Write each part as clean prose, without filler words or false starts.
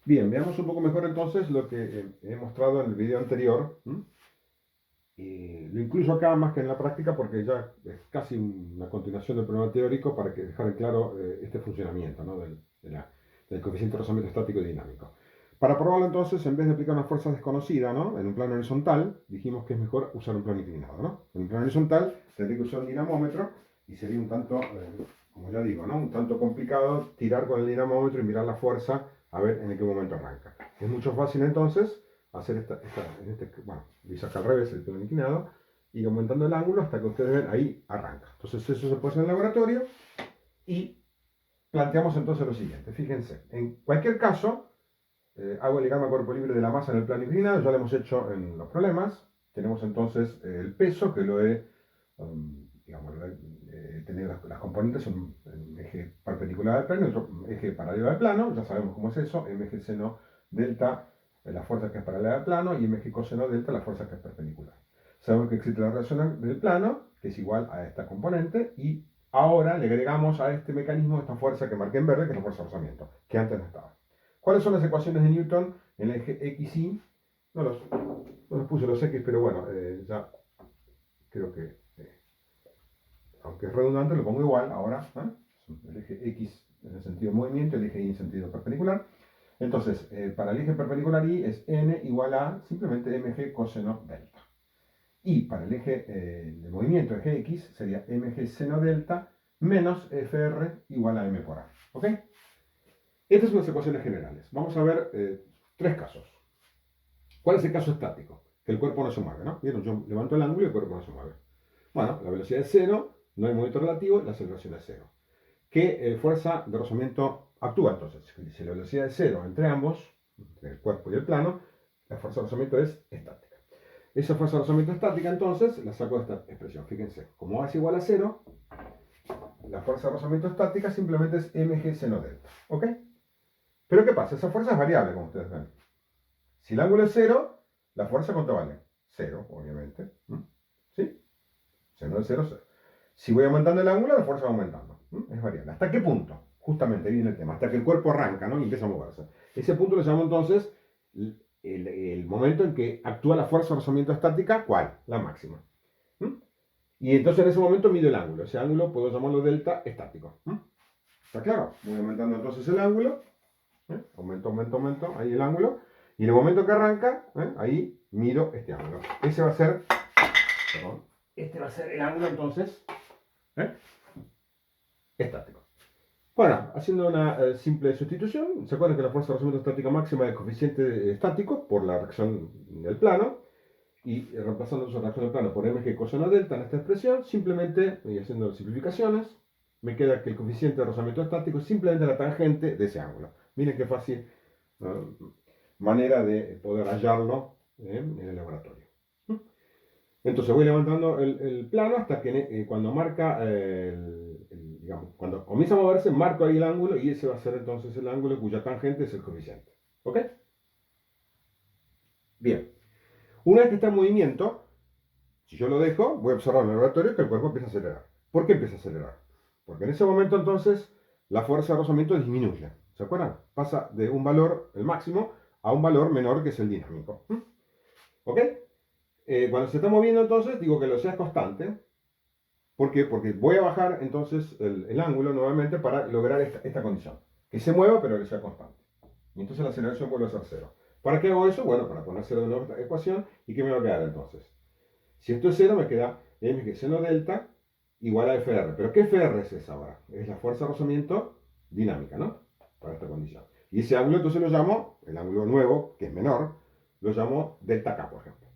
Bien, veamos un poco mejor entonces lo que he mostrado en el video anterior. Lo incluyo acá más que en la práctica porque ya es casi una continuación del problema teórico para que dejar en claro este funcionamiento, ¿no? Del coeficiente de rozamiento estático y dinámico. Para probarlo entonces, en vez de aplicar una fuerza desconocida, ¿no? En un plano horizontal, dijimos que es mejor usar un plano inclinado, ¿no? En un plano horizontal tendría que usar un dinamómetro y sería un tanto, como ya digo, ¿no? Un tanto complicado tirar con el dinamómetro y mirar la fuerza a ver en qué momento arranca. Es mucho fácil entonces hacer bueno, voy a sacar al revés el plano inclinado y aumentando el ángulo hasta que ustedes ven ahí arranca. Entonces eso se puede hacer en el laboratorio y planteamos entonces lo siguiente. Fíjense, en cualquier caso, hago el diagrama cuerpo libre de la masa en el plano inclinado, ya lo hemos hecho en los problemas. Tenemos entonces el peso que lo he, digamos, tenido las componentes en un eje perpendicular al plano y otro eje paralelo al plano. Ya sabemos cómo es eso, mg seno delta la fuerza que es paralela al plano y mg coseno delta la fuerza que es perpendicular. Sabemos que existe la relación del plano, que es igual a esta componente, y ahora le agregamos a este mecanismo esta fuerza que marqué en verde, que es la fuerza de rozamiento, que antes no estaba. ¿Cuáles son las ecuaciones de Newton en el eje X, Y? No los puse los X, pero bueno, ya creo que, aunque es redundante, lo pongo igual ahora. El eje X en el sentido de movimiento, el eje Y en sentido perpendicular. Entonces, para el eje perpendicular Y es n igual a simplemente mg coseno delta. Y para el eje de movimiento, eje X, sería mg seno delta menos fr igual a m por a. ¿Ok? Estas son las ecuaciones generales. Vamos a ver tres casos. ¿Cuál es el caso estático? Que el cuerpo no se mueve, ¿no? ¿Vieron? Yo levanto el ángulo y el cuerpo no se mueve. Bueno, la velocidad es cero, no hay movimiento relativo, la aceleración es cero. ¿Qué fuerza de rozamiento actúa entonces? Si la velocidad es cero entre ambos, entre el cuerpo y el plano, la fuerza de rozamiento es estática. Esa fuerza de rozamiento estática entonces la saco de esta expresión. Fíjense, como A es igual a cero, la fuerza de rozamiento estática simplemente es mg seno delta. ¿Ok? Pero ¿qué pasa? Esa fuerza es variable, como ustedes ven. Si el ángulo es cero, la fuerza ¿cuánto vale? Cero, obviamente. ¿Sí? Seno de cero, cero. Si voy aumentando el ángulo, la fuerza va aumentando. Es variable. ¿Hasta qué punto? Justamente ahí viene el tema. Hasta que el cuerpo arranca, ¿no? Y empieza a moverse. Ese punto lo llamo entonces el momento en que actúa la fuerza de rozamiento estática. ¿Cuál? La máxima. Y entonces en ese momento mido el ángulo. Ese ángulo puedo llamarlo delta estático. ¿Está claro? Voy aumentando entonces el ángulo. Aumento, aumento, aumento. Ahí el ángulo. Y en el momento que arranca, ahí mido este ángulo. Ese va a ser, perdón, este va a ser el ángulo entonces estático. Bueno, haciendo una simple sustitución, ¿se acuerdan que la fuerza de rozamiento estática máxima es el coeficiente estático por la reacción del plano? Y reemplazando esa reacción del plano por mg coseno delta en esta expresión, simplemente, y haciendo simplificaciones, me queda que el coeficiente de rozamiento estático es simplemente la tangente de ese ángulo. Miren qué fácil manera de poder hallarlo en el laboratorio. Entonces voy levantando el plano hasta que cuando marca, digamos, cuando comienza a moverse, marco ahí el ángulo y ese va a ser entonces el ángulo cuya tangente es el coeficiente. ¿Ok? Bien. Una vez que está en movimiento, si yo lo dejo, voy a observar en el laboratorio que el cuerpo empieza a acelerar. ¿Por qué empieza a acelerar? Porque en ese momento entonces la fuerza de rozamiento disminuye. ¿Se acuerdan? Pasa de un valor, el máximo, a un valor menor que es el dinámico. ¿Ok? Cuando se está moviendo entonces, digo que la velocidad es constante. ¿Por qué? Porque voy a bajar entonces el ángulo nuevamente para lograr esta condición. Que se mueva pero que sea constante. Y entonces la aceleración vuelve a ser cero. ¿Para qué hago eso? Bueno, para poner cero de nuevo esta ecuación. ¿Y qué me va a quedar entonces? Si esto es cero, me queda mg seno delta igual a fr. ¿Pero qué fr es esa ahora? Es la fuerza de rozamiento dinámica, ¿no? Para esta condición. Y ese ángulo entonces lo llamo, el ángulo nuevo, que es menor, lo llamo delta k, por ejemplo.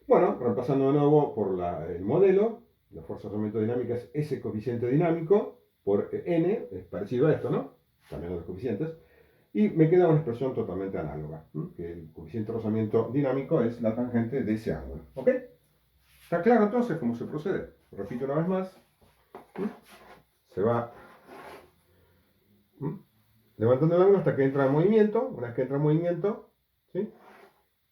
Bueno, repasando de nuevo por el modelo, la fuerza de rozamiento dinámica es ese coeficiente dinámico por n, es parecido a esto, ¿no? Cambiando los coeficientes. Y me queda una expresión totalmente análoga, que el coeficiente de rozamiento dinámico es la tangente de ese ángulo. ¿Ok? ¿Está claro entonces cómo se procede? Repito una vez más. Se va levantando el ángulo hasta que entra en movimiento. Una vez que entra en movimiento, ¿sí?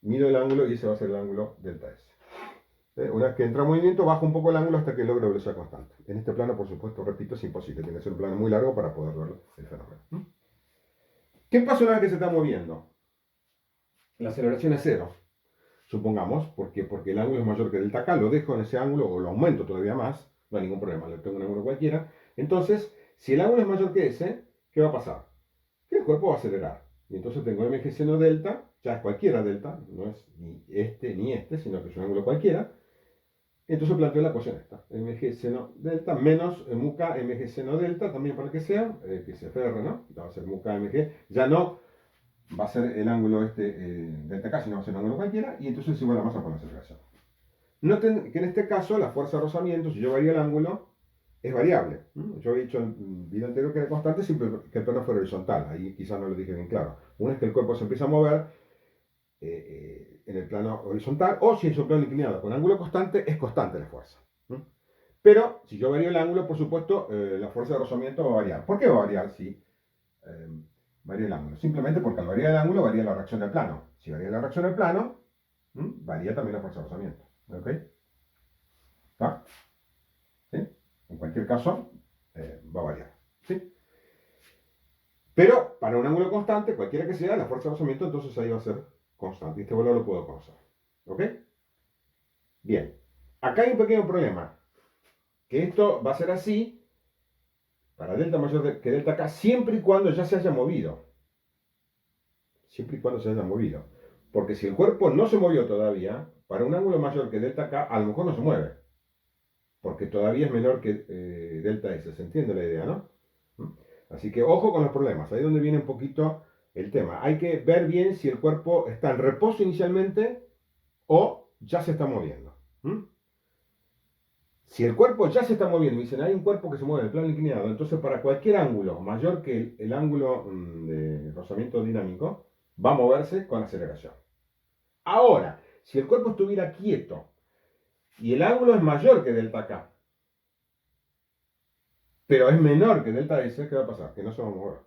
Mido el ángulo y ese va a ser el ángulo delta S. Una vez que entra en movimiento, bajo un poco el ángulo hasta que logre velocidad constante. En este plano, por supuesto, repito, es imposible. Tiene que ser un plano muy largo para poder ver el fenómeno. ¿Qué pasa una vez que se está moviendo? la aceleración es cero, supongamos, porque el ángulo es mayor que delta K, lo dejo en ese ángulo o lo aumento todavía más, no hay ningún problema, le tengo un ángulo cualquiera. Entonces, si el ángulo es mayor que ese, ¿qué va a pasar? Que el cuerpo va a acelerar. Y entonces tengo mg seno delta, ya es cualquiera delta, no es ni este, sino que es un ángulo cualquiera. Entonces planteo la ecuación esta, mg seno delta menos mu k mg seno delta, también para que sea, que se FR, ¿no? Va a ser mu k mg, ya no va a ser el ángulo delta k, sino va a ser un ángulo cualquiera, y entonces igual la masa por la aceleración. Noten que en este caso la fuerza de rozamiento, si yo varío el ángulo, es variable. Yo he dicho en un video anterior que era constante siempre que el plano fuera horizontal. Ahí quizás no lo dije bien claro. Una es que el cuerpo se empieza a mover en el plano horizontal, o si es un plano inclinado con ángulo constante, es constante la fuerza. Pero si yo varío el ángulo, por supuesto, la fuerza de rozamiento va a variar. ¿Por qué va a variar si varía el ángulo? Simplemente porque al variar el ángulo varía la reacción del plano. Si varía la reacción del plano, varía también la fuerza de rozamiento. ¿Ok? ¿Está? ¿Sí? En cualquier caso, va a variar. ¿Sí? Pero para un ángulo constante, cualquiera que sea, la fuerza de rozamiento entonces ahí va a ser constante. Y este valor lo puedo conocer. ¿Ok? Bien. Acá hay un pequeño problema. Que esto va a ser así para delta mayor que delta K siempre y cuando ya se haya movido. Siempre y cuando se haya movido. Porque si el cuerpo no se movió todavía, para un ángulo mayor que delta K, a lo mejor no se mueve. Porque todavía es menor que delta S. ¿Se entiende la idea, no? Así que ojo con los problemas. Ahí es donde viene un poquito el tema. Hay que ver bien si el cuerpo está en reposo inicialmente o ya se está moviendo. Si el cuerpo ya se está moviendo, dicen, hay un cuerpo que se mueve en el plano inclinado, entonces para cualquier ángulo mayor que el ángulo de rozamiento dinámico, va a moverse con aceleración. Ahora, si el cuerpo estuviera quieto y el ángulo es mayor que delta K, pero es menor que delta S, ¿qué va a pasar? Que no se va a mover.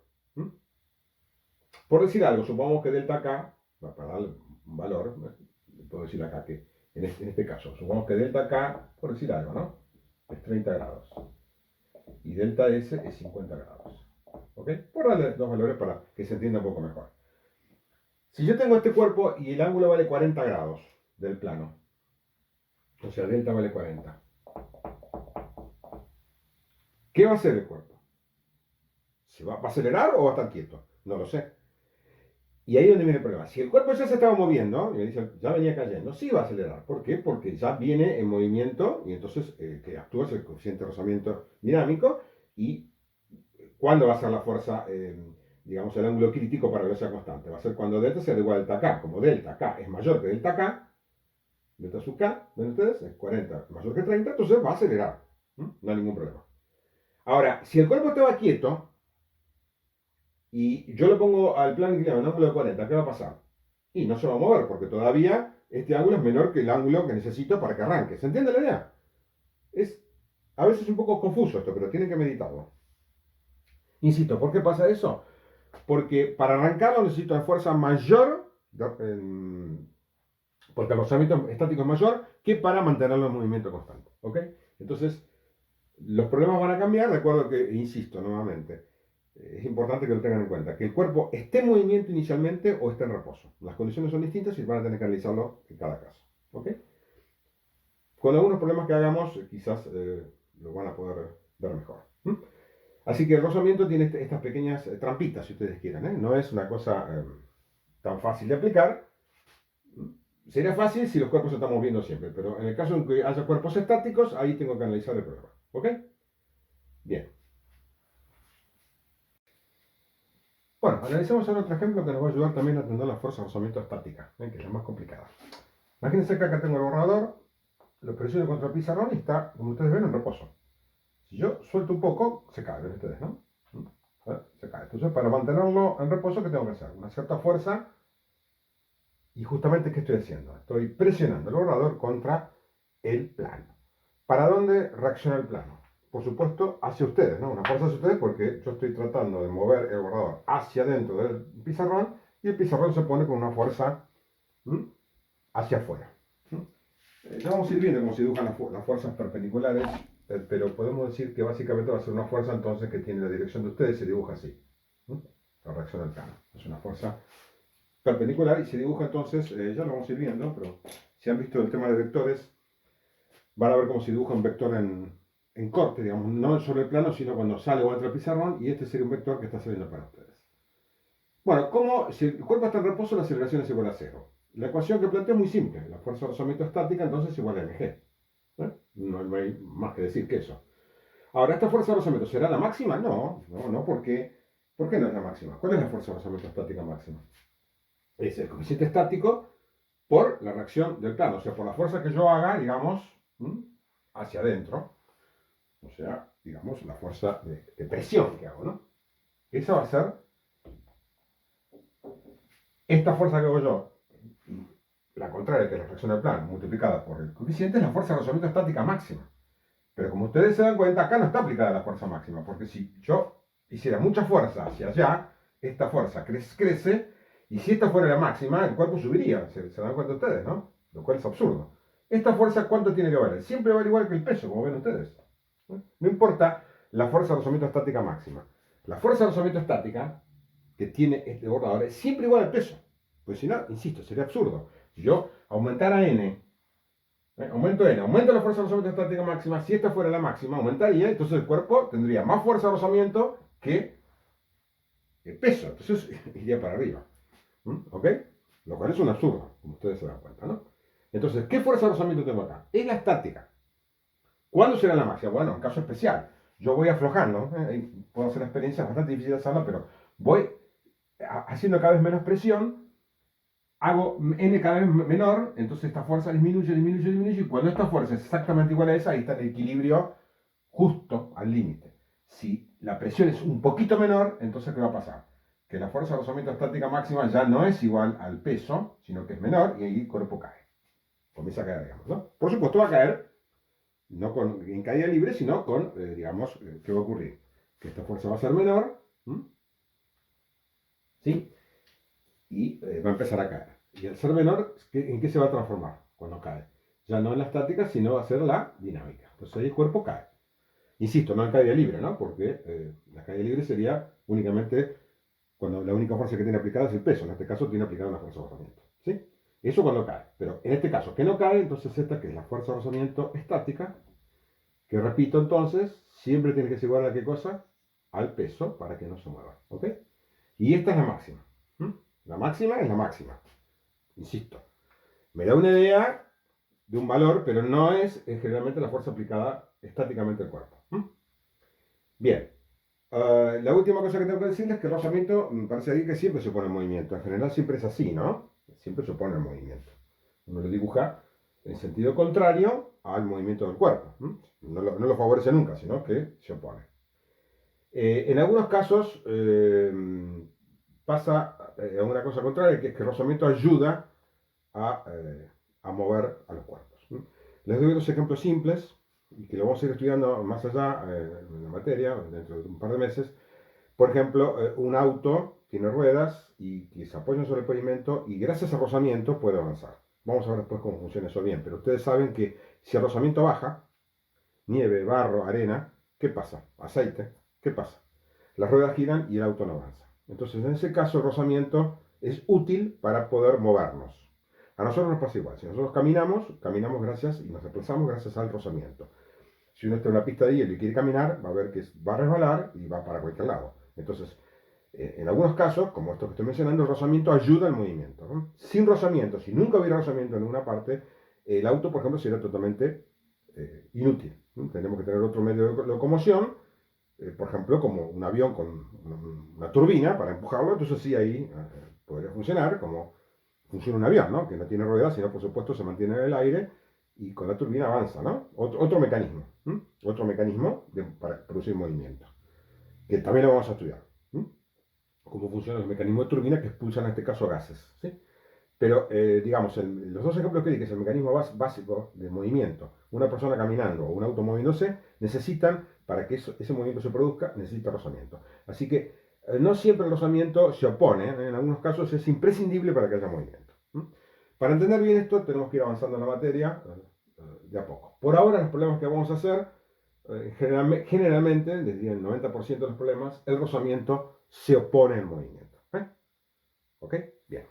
Por decir algo, supongamos que delta K, para dar un valor, puedo decir acá que en este caso, supongamos que delta K, por decir algo, ¿no? Es 30 grados. Y delta S es 50 grados. ¿Ok? Por darle dos valores para que se entienda un poco mejor. Si yo tengo este cuerpo y el ángulo vale 40 grados del plano, o sea, delta vale 40, ¿qué va a hacer el cuerpo? ¿Se va a acelerar o va a estar quieto? No lo sé. Y ahí es donde viene el problema. Si el cuerpo ya se estaba moviendo, y me dicen, ya venía cayendo, sí va a acelerar. ¿Por qué? Porque ya viene en movimiento y entonces que actúa es el coeficiente de rozamiento dinámico. ¿Y cuándo va a ser la fuerza, digamos, el ángulo crítico para que sea constante? Va a ser cuando delta sea igual a delta K. Como delta K es mayor que delta K, delta sub K, ¿ven ustedes? Es 40 mayor que 30, entonces va a acelerar. No hay ningún problema. Ahora, si el cuerpo estaba quieto, y yo lo pongo al plano inclinado en ángulo de 40, ¿qué va a pasar? Y no se va a mover, porque todavía este ángulo es menor que el ángulo que necesito para que arranque. ¿Se entiende la idea? Es a veces un poco confuso esto, pero tienen que meditarlo. Insisto, ¿por qué pasa eso? Porque para arrancarlo necesito una fuerza mayor, porque el rozamiento estático es mayor, que para mantenerlo en movimiento constante. ¿Ok? Entonces, los problemas van a cambiar, recuerdo que, insisto nuevamente, es importante que lo tengan en cuenta, que el cuerpo esté en movimiento inicialmente o esté en reposo. Las condiciones son distintas y van a tener que analizarlo en cada caso. ¿Ok? Con algunos problemas que hagamos, quizás lo van a poder ver mejor. Así que el rozamiento tiene estas pequeñas trampitas, si ustedes quieren. No es una cosa tan fácil de aplicar. Sería fácil si los cuerpos se están moviendo siempre, pero en el caso en que haya cuerpos estáticos, ahí tengo que analizar el problema. ¿Ok? Bien. Bueno, analicemos ahora otro ejemplo que nos va a ayudar también a entender la fuerza de rozamiento estática, que es la más complicada. Imagínense que acá tengo el borrador, lo presiono contra el pizarrón y está, como ustedes ven, en reposo. Si yo suelto un poco, se cae, ven ustedes, ¿no? Se cae. Entonces, para mantenerlo en reposo, ¿qué tengo que hacer? Una cierta fuerza. Y justamente, ¿qué estoy haciendo? Estoy presionando el borrador contra el plano. ¿Para dónde reacciona el plano? Por supuesto, hacia ustedes, ¿no? Una fuerza hacia ustedes porque yo estoy tratando de mover el borrador hacia adentro del pizarrón y el pizarrón se pone con una fuerza hacia afuera. Ya vamos a ir viendo cómo se dibujan las fuerzas perpendiculares, pero podemos decir que básicamente va a ser una fuerza entonces que tiene la dirección de ustedes y se dibuja así. La reacción del plano. Es una fuerza perpendicular y se dibuja entonces, ya lo vamos a ir viendo, pero si han visto el tema de vectores, van a ver cómo se dibuja un vector en corte, digamos, no sobre el plano, sino cuando sale o entra el pizarrón, y este sería un vector que está saliendo para ustedes. Bueno, como si el cuerpo está en reposo, la aceleración es igual a cero. La ecuación que planteo es muy simple. La fuerza de rozamiento estática entonces es igual a mg. No hay más que decir que eso. Ahora, ¿esta fuerza de rozamiento será la máxima? No, porque ¿por qué no es la máxima? ¿Cuál es la fuerza de rozamiento estática máxima? Es el coeficiente estático por la reacción del plano, o sea, por la fuerza que yo haga, digamos, hacia adentro, o sea, digamos, la fuerza de presión que hago, ¿no? Esa va a ser esta fuerza que hago yo, la contraria, que es la reacción del plano, multiplicada por el coeficiente, es la fuerza de rozamiento estática máxima. Pero como ustedes se dan cuenta, acá no está aplicada la fuerza máxima, porque si yo hiciera mucha fuerza hacia allá, esta fuerza crece, y si esta fuera la máxima, el cuerpo subiría. Se dan cuenta ustedes, ¿no? Lo cual es absurdo. ¿Esta fuerza cuánto tiene que valer? Siempre va a valer igual que el peso, como ven ustedes. No importa la fuerza de rozamiento estática máxima. La fuerza de rozamiento estática que tiene este borrador es siempre igual al peso. Pues si no, insisto, sería absurdo. Si yo aumentara n, aumento n, aumento la fuerza de rozamiento estática máxima, si esta fuera la máxima, aumentaría, entonces el cuerpo tendría más fuerza de rozamiento que el peso. Entonces iría para arriba. ¿Ok? Lo cual es un absurdo, como ustedes se dan cuenta, ¿no? Entonces, ¿qué fuerza de rozamiento tengo acá? Es la estática. ¿Cuándo será la máxima? Bueno, en caso especial. Yo voy aflojando, puedo hacer la experiencia bastante difícil de hacerla, pero voy haciendo cada vez menos presión, hago n cada vez menor, entonces esta fuerza disminuye, y cuando esta fuerza es exactamente igual a esa, ahí está el equilibrio justo al límite. Si la presión es un poquito menor, entonces ¿qué va a pasar? Que la fuerza de rozamiento estática máxima ya no es igual al peso, sino que es menor, y ahí el cuerpo cae. Comienza a caer, digamos, ¿no? Por supuesto va a caer, no en caída libre, sino con, digamos, ¿qué va a ocurrir? Que esta fuerza va a ser menor, ¿sí? Y va a empezar a caer. Y al ser menor, ¿en qué se va a transformar cuando cae? Ya no en la estática, sino va a ser la dinámica. Entonces ahí el cuerpo cae. Insisto, no en caída libre, ¿no? Porque la caída libre sería únicamente cuando la única fuerza que tiene aplicada es el peso. En este caso tiene aplicada una fuerza de rozamiento. ¿Sí? Eso cuando cae. Pero en este caso, que no cae, entonces esta que es la fuerza de rozamiento estática, que repito entonces, siempre tiene que ser igual a qué cosa? Al peso para que no se mueva. ¿Ok? Y esta es la máxima. La máxima es la máxima. Insisto. Me da una idea de un valor, pero no es generalmente la fuerza aplicada estáticamente al cuerpo. Bien. La última cosa que tengo que decirles es que el rozamiento me parece ahí que siempre supone el movimiento. En general siempre es así, ¿no? Siempre supone el movimiento. Uno lo dibuja en sentido contrario al movimiento del cuerpo. No lo favorece nunca, sino que se opone. En algunos casos pasa una cosa contraria, que es que el rozamiento ayuda a mover a los cuerpos. Les doy dos ejemplos simples y que lo vamos a ir estudiando más allá en la materia, dentro de un par de meses. Por ejemplo, un auto tiene ruedas y que se apoyan sobre el pavimento y gracias al rozamiento puede avanzar. Vamos a ver después cómo funciona eso bien, pero ustedes saben que si el rozamiento baja, nieve, barro, arena, ¿qué pasa? Aceite, ¿qué pasa? Las ruedas giran y el auto no avanza. Entonces, en ese caso, el rozamiento es útil para poder movernos. A nosotros nos pasa igual. Si nosotros caminamos gracias y nos desplazamos gracias al rozamiento. Si uno está en una pista de hielo y quiere caminar, va a ver que va a resbalar y va para cualquier lado. Entonces, en algunos casos, como esto que estoy mencionando, el rozamiento ayuda al movimiento, ¿no? Sin rozamiento, si nunca hubiera rozamiento en ninguna parte, el auto, por ejemplo, sería totalmente inútil. Tenemos que tener otro medio de locomoción, por ejemplo, como un avión con una turbina para empujarlo, entonces sí, ahí podría funcionar como funciona un avión, ¿no? Que no tiene ruedas, sino por supuesto se mantiene en el aire y con la turbina avanza, ¿no? Otro mecanismo, otro mecanismo para producir movimiento, que también lo vamos a estudiar. Cómo funcionan los mecanismos de turbina que expulsan en este caso gases, ¿sí? Pero, digamos, los dos ejemplos que di, que es el mecanismo básico de movimiento, una persona caminando o un auto moviéndose, necesitan, para que ese movimiento se produzca, necesita rozamiento. Así que no siempre el rozamiento se opone, en algunos casos es imprescindible para que haya movimiento. Para entender bien esto, tenemos que ir avanzando en la materia de a poco. Por ahora, los problemas que vamos a hacer, generalmente, desde el 90% de los problemas, el rozamiento se opone al movimiento. ¿Ok? Bien.